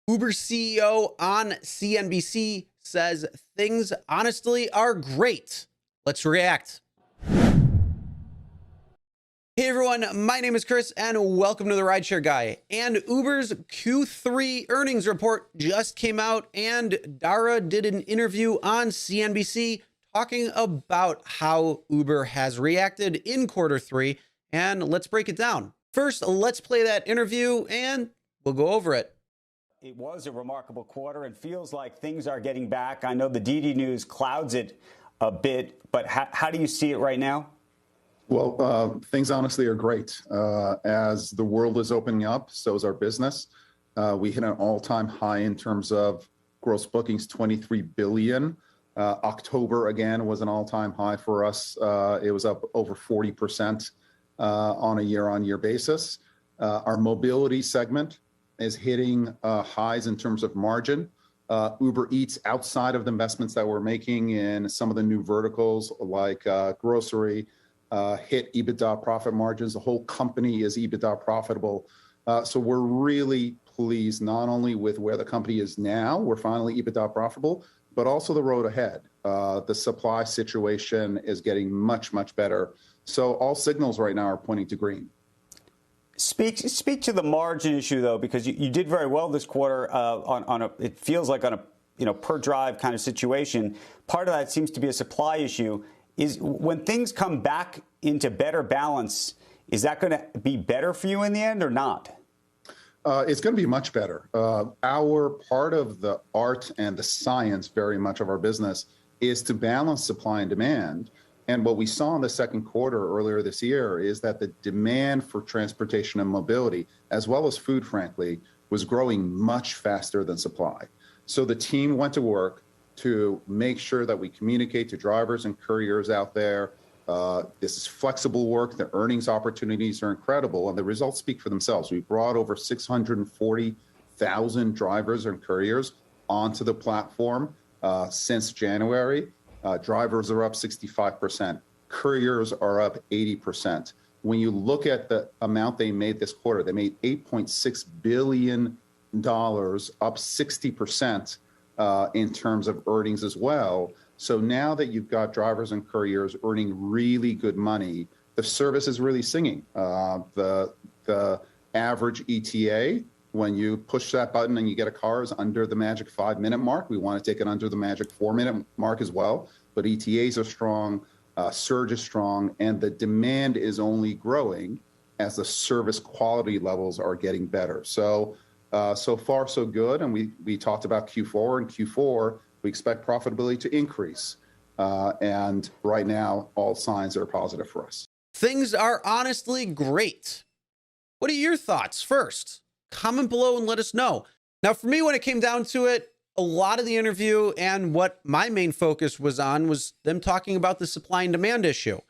Uber CEO on CNBC says things honestly are great. Let's react. Hey everyone, my name is Chris and welcome to the Rideshare Guy. And Uber's Q3 earnings report just came out and Dara did an interview on CNBC talking about how Uber has reacted in Q3, and let's break it down. First, let's play that interview and we'll go over it. It was a remarkable quarter and feels like things are getting back. I know the DD news clouds it a bit, but how do you see it right now? Well, things honestly are great. As the world is opening up, so is our business. We hit an all-time high in terms of gross bookings, 23 billion. October, again, was an all-time high for us. It was up over 40% on a year-on-year basis. Our mobility segment is hitting highs in terms of margin. Uber Eats, outside of the investments that we're making in some of the new verticals like grocery, hit EBITDA profit margins. The whole company is EBITDA profitable. So we're really pleased not only with where the company is now, we're finally EBITDA profitable, but also the road ahead. The supply situation is getting much, much better. So all signals right now are pointing to green. Speak to the margin issue, though, because you did very well this quarter it feels like on a per drive kind of situation. Part of that seems to be a supply issue. Is when things come back into better balance, is that going to be better for you in the end or not? It's going to be much better. Our part of the art and the science, very much of our business, is to balance supply and demand. And what we saw in the second quarter earlier this year is that the demand for transportation and mobility, as well as food, frankly, was growing much faster than supply. So the team went to work to make sure that we communicate to drivers and couriers out there. This is flexible work. The earnings opportunities are incredible, and the results speak for themselves. We brought over 640,000 drivers and couriers onto the platform since January. Drivers are up 65%. Couriers are up 80%. When you look at the amount they made this quarter, they made $8.6 billion, up 60%. In terms of earnings as well. So now that you've got drivers and couriers earning really good money, the service is really singing. The average ETA, when you push that button and you get a car, is under the magic 5-minute mark. We want to take it under the magic 4-minute mark as well. But ETAs are strong, surge is strong, and the demand is only growing as the service quality levels are getting better. So far, so good. And we talked about Q4. And Q4, we expect profitability to increase. And right now, all signs are positive for us. Things are honestly great. What are your thoughts? First, comment below and let us know. Now, for me, when it came down to it, a lot of the interview and what my main focus was on was them talking about the supply and demand issue.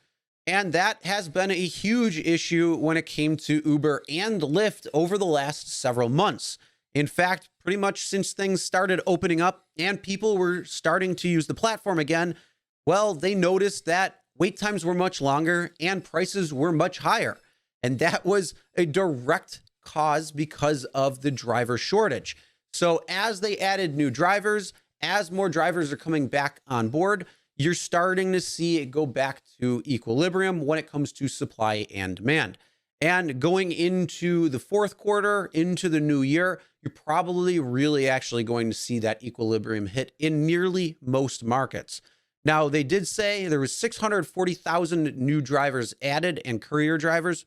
And that has been a huge issue when it came to Uber and Lyft over the last several months. In fact, pretty much since things started opening up and people were starting to use the platform again, well, they noticed that wait times were much longer and prices were much higher. And that was a direct cause because of the driver shortage. So as they added new drivers, as more drivers are coming back on board, you're starting to see it go back to equilibrium when it comes to supply and demand. And going into the fourth quarter, into the new year, you're probably really actually going to see that equilibrium hit in nearly most markets. Now, they did say there was 640,000 new drivers added and courier drivers.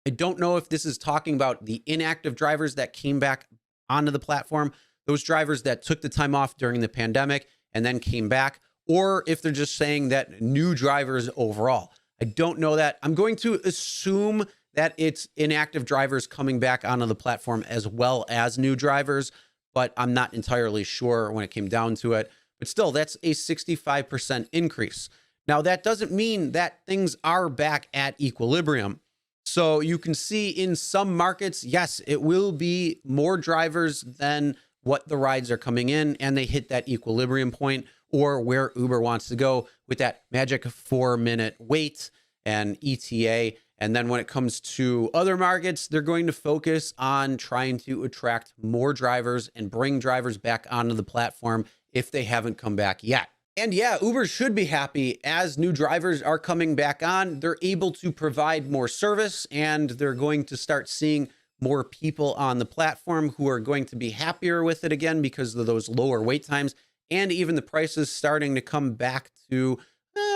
I don't know if this is talking about the inactive drivers that came back onto the platform, those drivers that took the time off during the pandemic and then came back, or if they're just saying that new drivers overall. I don't know that. I'm going to assume that it's inactive drivers coming back onto the platform as well as new drivers, but I'm not entirely sure when it came down to it. But still, that's a 65% increase. Now, that doesn't mean that things are back at equilibrium. So you can see in some markets, yes, it will be more drivers than what the rides are coming in, and they hit that equilibrium point, or where Uber wants to go with that magic 4-minute wait and ETA And then when it comes to other markets, they're going to focus on trying to attract more drivers and bring drivers back onto the platform if they haven't come back yet. And yeah, Uber should be happy as new drivers are coming back on. They're able to provide more service and they're going to start seeing more people on the platform who are going to be happier with it again because of those lower wait times and even the prices starting to come back to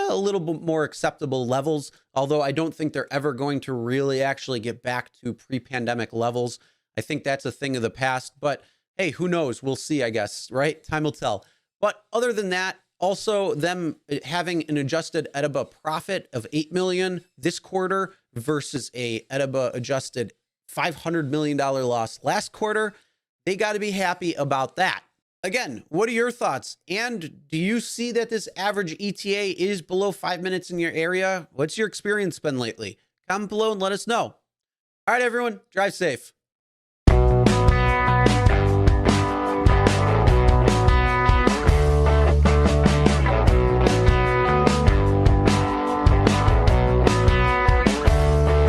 a little bit more acceptable levels. Although I don't think they're ever going to really actually get back to pre-pandemic levels. I think that's a thing of the past, but hey, who knows? We'll see, I guess, right? Time will tell. But other than that, also them having an adjusted EBITDA profit of 8 million this quarter versus a EBITDA adjusted $500 million loss last quarter. They got to be happy about that. Again, what are your thoughts? And do you see that this average ETA is below 5 minutes in your area? What's your experience been lately? Comment below and let us know. All right, everyone, drive safe.